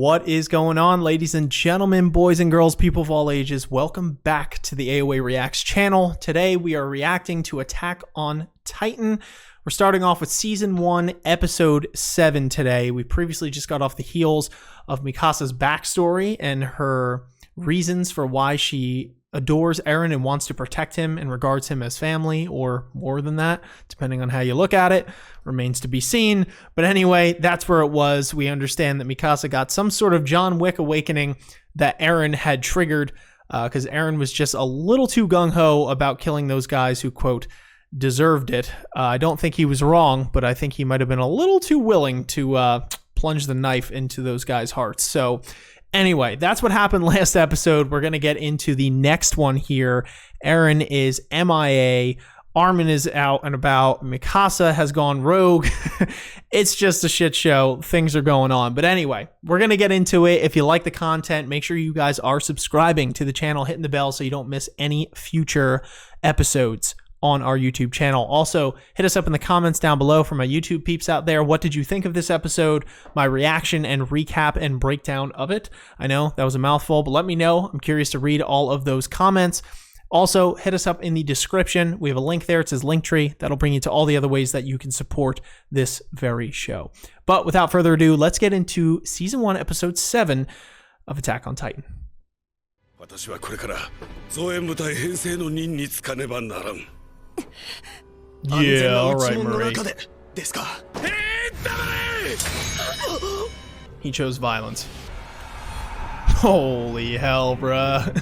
What is going on, ladies and gentlemen, boys and girls, people of all ages? Welcome back to the AOA Reacts channel. Today we are reacting to Attack on Titan. We're starting off with Season 1, Episode 7 today. We previously just got off the heels of Mikasa's backstory and her reasons for why she adores Eren and wants to protect him and regards him as family, or more than that, depending on how you look at it. Remains to be seen. But anyway, that's where it was. We understand that Mikasa got some sort of John Wick awakening that Eren had triggered because Eren was just a little too gung-ho about killing those guys who, quote, deserved it. I don't think he was wrong, but I think he might have been a little too willing to plunge the knife into those guys' hearts. So anyway, that's what happened last episode. We're going to get into the next one here. Eren is MIA. Armin is out and about. Mikasa has gone rogue. It's just a shit show. Things are going on. But anyway, we're going to get into it. If you like the content, make sure you guys are subscribing to the channel, hitting the bell so you don't miss any future episodes on our YouTube channel. Also, hit us up in the comments down below for my YouTube peeps out there. What did you think of this episode? My reaction and recap and breakdown of it. I know that was a mouthful, but let me know. I'm curious to read all of those comments. Also, hit us up in the description. We have a link there. It says Linktree. That'll bring you to all the other ways that you can support this very show. But without further ado, let's get into Season 1, Episode 7 of Attack on Titan. Yeah, alright, Marie. He chose violence. Holy hell, bruh.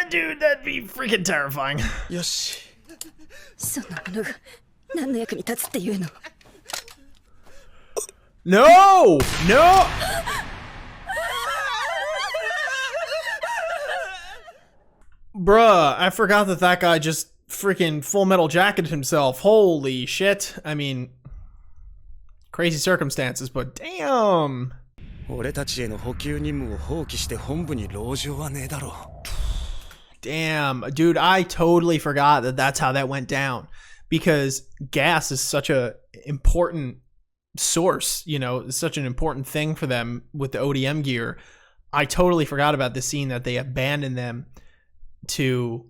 Dude, that'd be freaking terrifying. Yoshi. No! No! Bruh, I forgot that that guy just freaking Full Metal Jacketed himself. Holy shit. I mean, crazy circumstances, but damn. Damn, dude, I totally forgot that that's how that went down, because gas is such a important source, you know, it's such an important thing for them with the ODM gear. I totally forgot about the scene that they abandoned them to,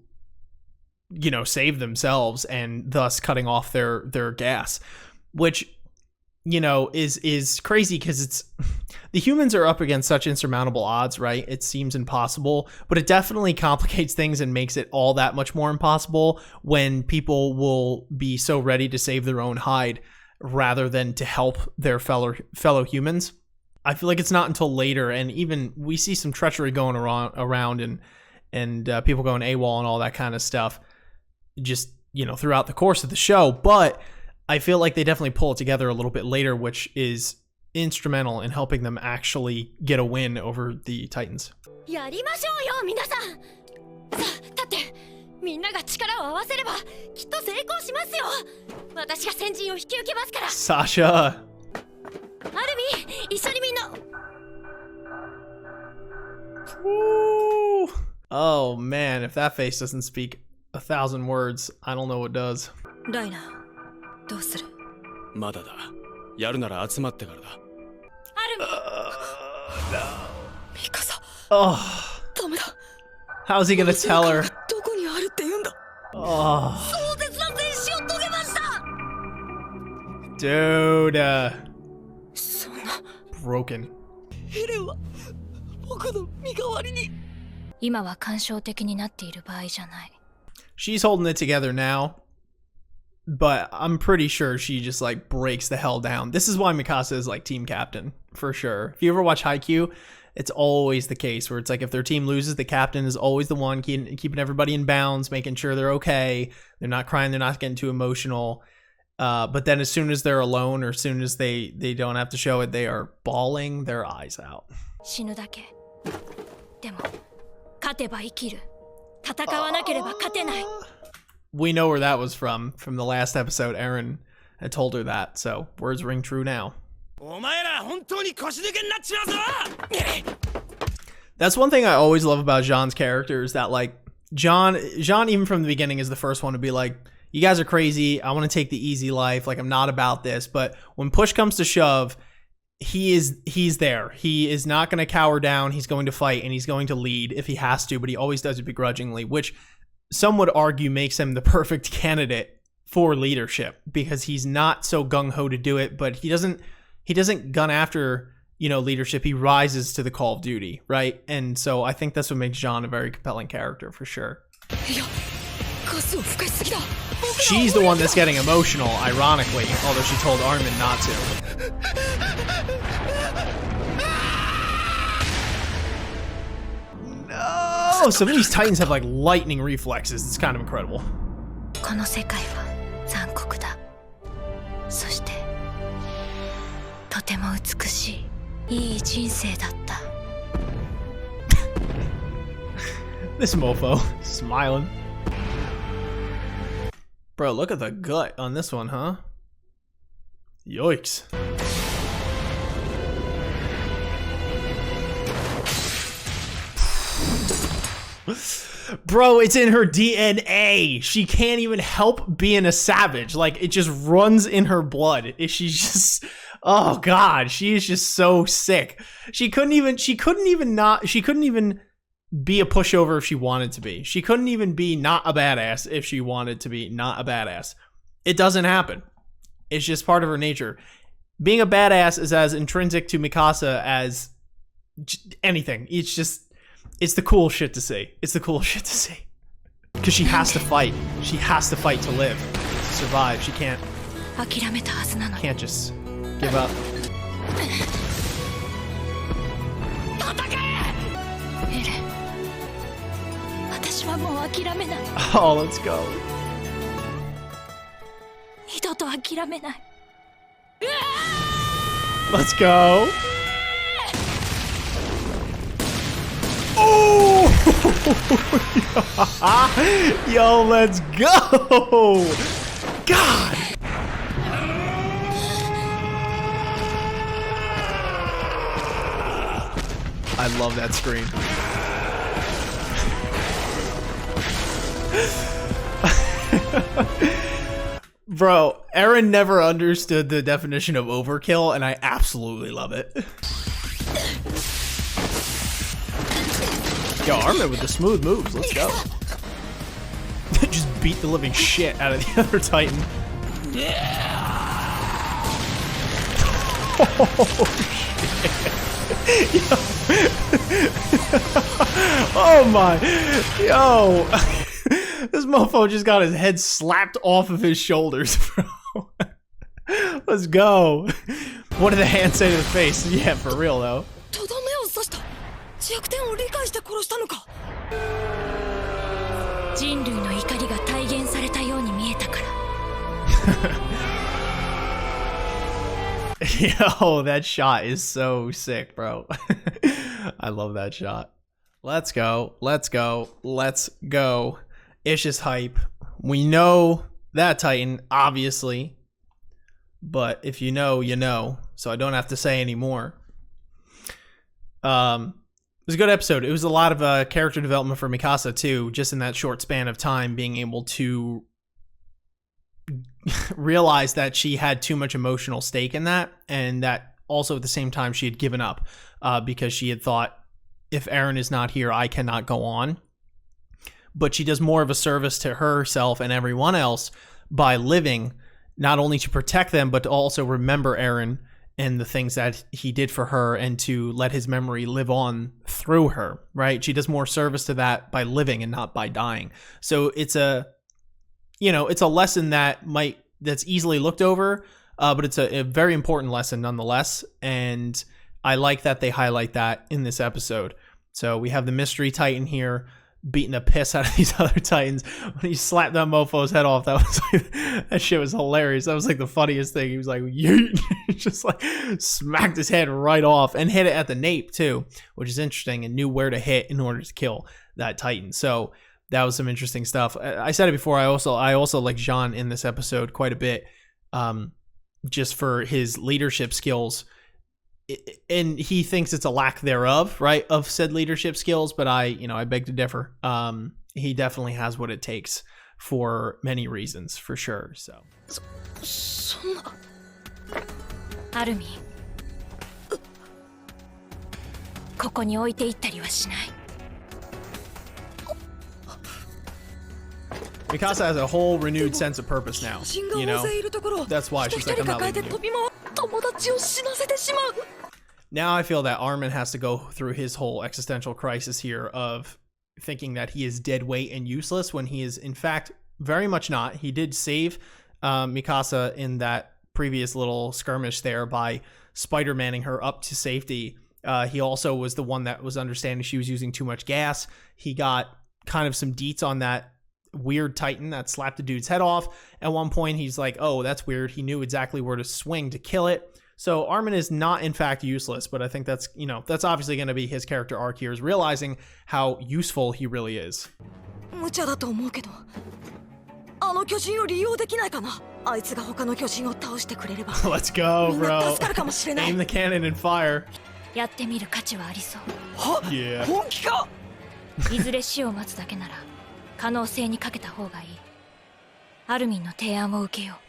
you know, save themselves and thus cutting off their gas, which, you know, is crazy because it's the humans are up against such insurmountable odds, right? It seems impossible, but it definitely complicates things and makes it all that much more impossible when people will be so ready to save their own hide rather than to help their fellow humans. I feel like it's not until later, and even we see some treachery going around and people going AWOL and all that kind of stuff, just, you know, throughout the course of the show. But I feel like they definitely pull it together a little bit later, which is instrumental in helping them actually get a win over the Titans. Sasha. Ooh. Oh man, if that face doesn't speak 1,000 words, I don't know what does. No. Oh. How's he gonna tell her? Oh. Dude. Broken. She's holding it together now, but I'm pretty sure she just like breaks the hell down. This is why Mikasa is like team captain for sure. If you ever watch Haikyuu, it's always the case where it's like if their team loses, the captain is always the one keeping everybody in bounds, making sure they're okay, they're not crying, they're not getting too emotional. But then as soon as they're alone, or as soon as they don't have to show it, they are bawling their eyes out. We know where that was from the last episode. Eren had told her that, so words ring true now. That's one thing I always love about Jean's character, is that like Jean even from the beginning is the first one to be like, you guys are crazy. I want to take the easy life. Like, I'm not about this. But when push comes to shove, he's there. He is not going to cower down. He's going to fight, and he's going to lead if he has to, but he always does it begrudgingly, which some would argue makes him the perfect candidate for leadership, because he's not so gung-ho to do it, but he doesn't gun after, you know, leadership. He rises to the call of duty, right? And so I think that's what makes Jean a very compelling character for sure. She's the one that's getting emotional, ironically, although she told Armin not to. No! Some of these Titans have like lightning reflexes. It's kind of incredible. This mofo, smiling. Bro, look at the gut on this one, huh? Yikes. Bro, it's in her DNA. She can't even help being a savage. Like, it just runs in her blood. She's just, oh God, she is just so sick. She couldn't even be a pushover if she wanted to be. She couldn't even be not a badass if she wanted to be not a badass. It doesn't happen. It's just part of her nature. Being a badass is as intrinsic to Mikasa as anything. It's the cool shit to see. It's the cool shit to see. Because she has to fight. She has to fight to live, to survive. She can't just give up. Oh, let's go. Let's go. Oh! Yo, let's go. God. I love that scream. Bro, Eren never understood the definition of overkill, and I absolutely love it. Yo, Armin with the smooth moves. Let's go. Just beat the living shit out of the other Titan. Oh my. Yo. This mofo just got his head slapped off of his shoulders, bro. Let's go. What did the hand say to the face? Yeah, for real though. Yo, that shot is so sick, bro. I love that shot. Let's go. Let's go. Let's go. It's just hype. We know that Titan, obviously. But if you know, you know. So I don't have to say any more. It was a good episode. It was a lot of character development for Mikasa, too. Just in that short span of time, being able to realize that she had too much emotional stake in that. And that also at the same time she had given up. Because she had thought, if Eren is not here, I cannot go on. But she does more of a service to herself and everyone else by living, not only to protect them, but to also remember Eren and the things that he did for her, and to let his memory live on through her, right? She does more service to that by living and not by dying. So it's a lesson that's easily looked over, but it's a very important lesson nonetheless. And I like that they highlight that in this episode. So we have the mystery Titan here beating the piss out of these other Titans. When he slapped that mofo's head off, that was like, that shit was hilarious. That was like the funniest thing. He was like, just like smacked his head right off and hit it at the nape too, which is interesting, and knew where to hit in order to kill that Titan. So that was some interesting stuff. I said it before. I also like Jean in this episode quite a bit, just for his leadership skills. And he thinks it's a lack thereof, right, of said leadership skills, but I beg to differ. He definitely has what it takes for many reasons, for sure. So. そんなアルミンここに置いていったりはしない Mikasa has a whole renewed sense of purpose now, you know? That's why she's like, I'm not leaving you. Now I feel that Armin has to go through his whole existential crisis here of thinking that he is dead weight and useless when he is, in fact, very much not. He did save Mikasa in that previous little skirmish there by Spider-Manning her up to safety. He also was the one that was understanding she was using too much gas. He got kind of some deets on that weird Titan that slapped the dude's head off. At one point, he's like, oh, that's weird. He knew exactly where to swing to kill it. So Armin is not, in fact, useless, but I think that's, you know, that's obviously going to be his character arc here, is realizing how useful he really is. Let's go, bro. Aim the cannon and fire. Yeah. いずれ死を待つだけなら可能性にかけた方がいい。アルミンの提案を受けよ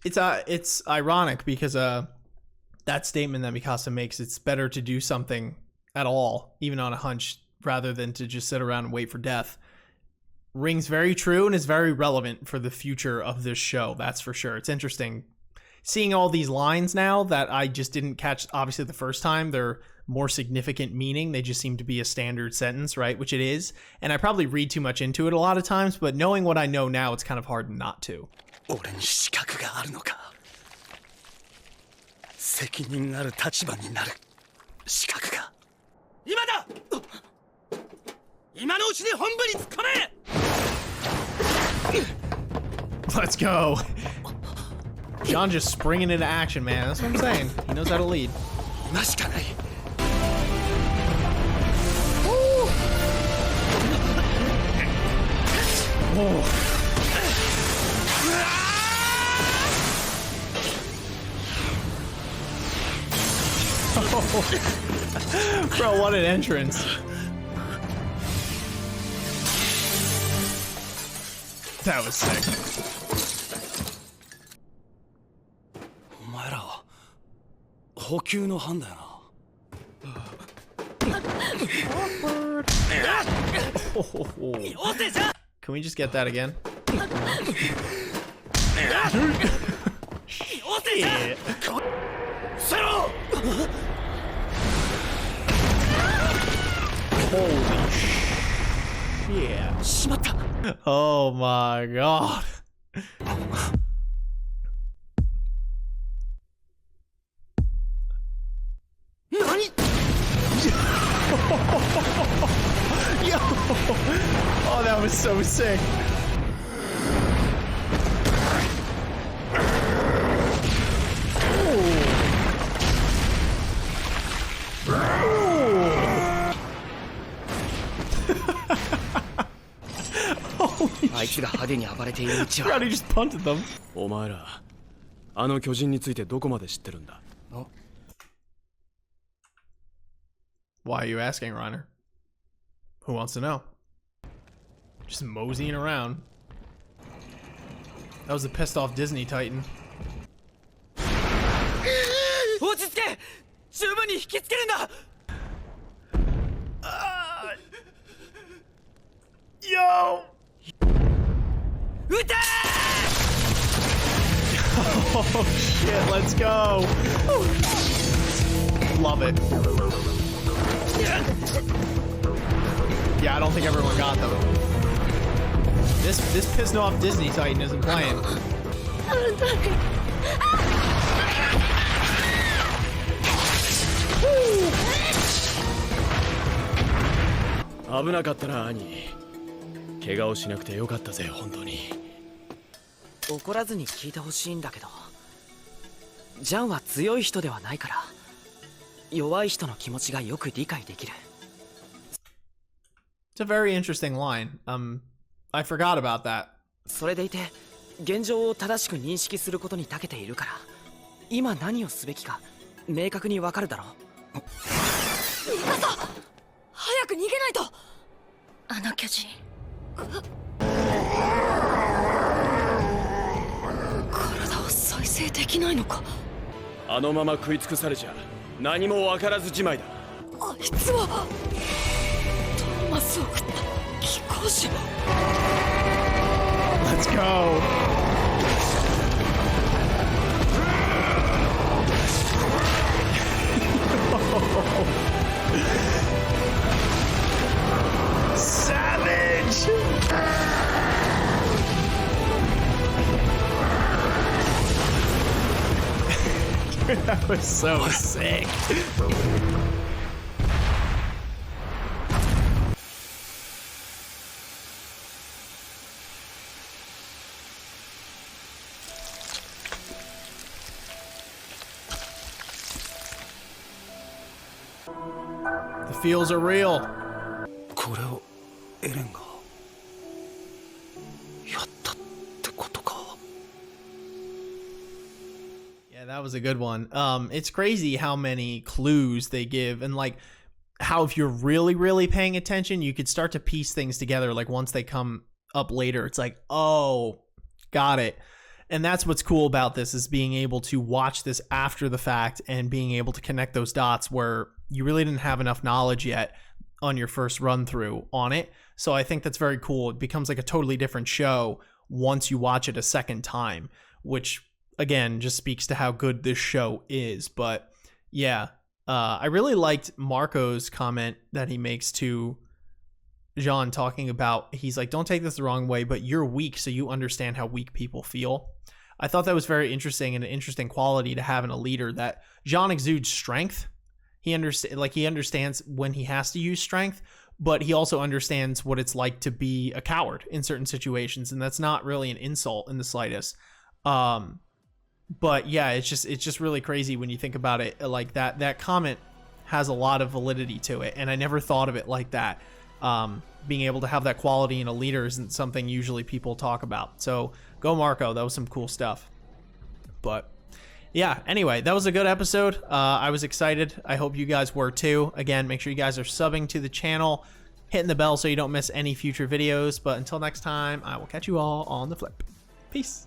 う。It's ironic because that statement that Mikasa makes, it's better to do something at all, even on a hunch, rather than to just sit around and wait for death, rings very true and is very relevant for the future of this show. That's for sure. It's interesting seeing all these lines now that I just didn't catch, obviously, the first time. They're more significant meaning. They just seem to be a standard sentence, right? Which it is. And I probably read too much into it a lot of times, but knowing what I know now, it's kind of hard not to. 責任ある立場になる資格が今だ今のうちに本部に突っ込め Let's go. John just springing into action, man. That's what I'm saying. He knows how to lead. 今しかない Oh. Bro, what an entrance. That was sick. お前らは補給の班だよな Can we just get that again? Shit. Holy shit. Oh my god. Yo! Oh, that was so sick. Holy shit. God, he just punted them. お前らあの巨人についてどこまで知ってるんだ Why are you asking, Reiner? Who wants to know? Just moseying around. That was a pissed off Disney Titan. Yo! Oh shit, let's go! Love it. Yeah, I don't think everyone got them. This pissed off Disney Titan isn't playing. Woo! 怪我をしなくてよかったぜ本当に怒らずに聞いてほしいんだけどジャンは強い人ではないから弱い人の気持ちがよく理解できる It's a very interesting line. I forgot about that. それでいて現状を正しく認識することに長けているから今何をすべきか明確にわかるだろうミカサ早く逃げないとあの巨人できないのか。あのまま食い尽くされちゃ何も分からずじまいだ。あいつはトーマスを食った貴公子。 Let's go. Savage. That was so sick. The feels are real. これをエレンがやったってことか。 Yeah, that was a good one. It's crazy how many clues they give, and like how if you're really paying attention, you could start to piece things together. Like once they come up later, it's like, oh, got it. And that's what's cool about this, is being able to watch this after the fact and being able to connect those dots where you really didn't have enough knowledge yet on your first run through on it. So I think that's very cool. It becomes like a totally different show once you watch it a second time, which again just speaks to how good this show is. But yeah, I really liked Marco's comment that he makes to Jean, talking about, he's like, don't take this the wrong way, but you're weak, so you understand how weak people feel. I thought that was very interesting, and an interesting quality to have in a leader, that Jean exudes strength. He understands when he has to use strength, but he also understands what it's like to be a coward in certain situations, and that's not really an insult in the slightest. But yeah, it's just really crazy when you think about it like that. That comment has a lot of validity to it, and I never thought of it like that. Being able to have that quality in a leader isn't something usually people talk about. So go Marco, that was some cool stuff. But yeah, anyway, that was a good episode. I was excited. I hope you guys were too. Again, make sure you guys are subbing to the channel, hitting the bell so you don't miss any future videos. But until next time, I will catch you all on the flip. Peace.